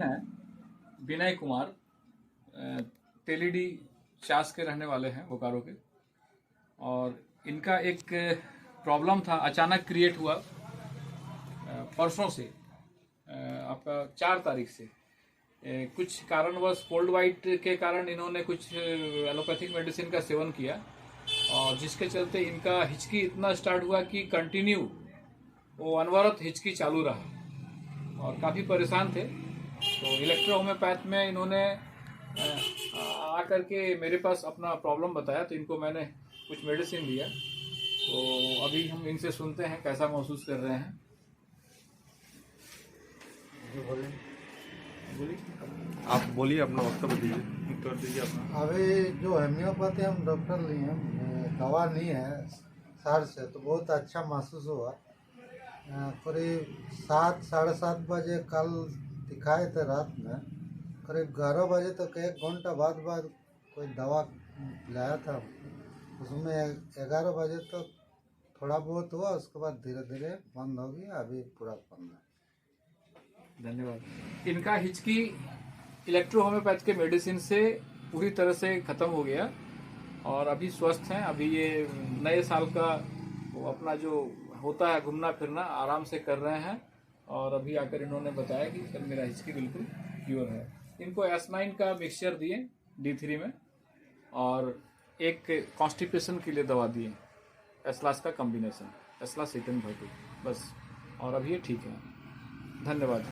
हैं विनय कुमार, तेलीडी चास के रहने वाले हैं, बोकारो के। और इनका एक प्रॉब्लम था, अचानक क्रिएट हुआ परसों से, आपका 4 तारीख से। कुछ कारणवश कोल्ड वाइट के कारण इन्होंने कुछ एलोपैथिक मेडिसिन का सेवन किया, और जिसके चलते इनका हिचकी इतना स्टार्ट हुआ कि कंटिन्यू वो अनवरत हिचकी चालू रहा और काफ़ी परेशान थे। तो इलेक्ट्रो होम्योपैथ में इन्होंने आकर के मेरे पास अपना प्रॉब्लम बताया, तो इनको मैंने कुछ मेडिसिन दिया। तो अभी हम इनसे सुनते हैं कैसा महसूस कर रहे हैं। बोलिए, आप बोलिए, अपना वक्तव्य दीजिए, कर दीजिए अपना। अभी जो होम्योपैथी हम डॉक्टर लिए हैं, दवा नहीं है सर से, तो बहुत अच्छा महसूस हुआ। करीब 7-7:30 बजे कल दिखाए थे रात में, करीब 11 बजे तक 1 घंटा बाद कोई दवा लाया था, उसमें 11 बजे तक थोड़ा बहुत हुआ, उसके बाद धीरे धीरे बंद हो गया, अभी पूरा बंद है। धन्यवाद। इनका हिचकी इलेक्ट्रो होम्योपैथ के मेडिसिन से पूरी तरह से खत्म हो गया और अभी स्वस्थ हैं। अभी ये नए साल का वो अपना जो होता है घूमना फिरना आराम से कर रहे हैं, और अभी आकर इन्होंने बताया कि सर मेरा हिचकी बिल्कुल प्योर है। इनको S9 का मिक्सचर दिए D3 में, और एक कॉन्स्टिपेशन के लिए दवा दिए, एस्लास का कॉम्बिनेशन, एस्लास एटन भरपूर, बस। और अभी ये ठीक है। धन्यवाद।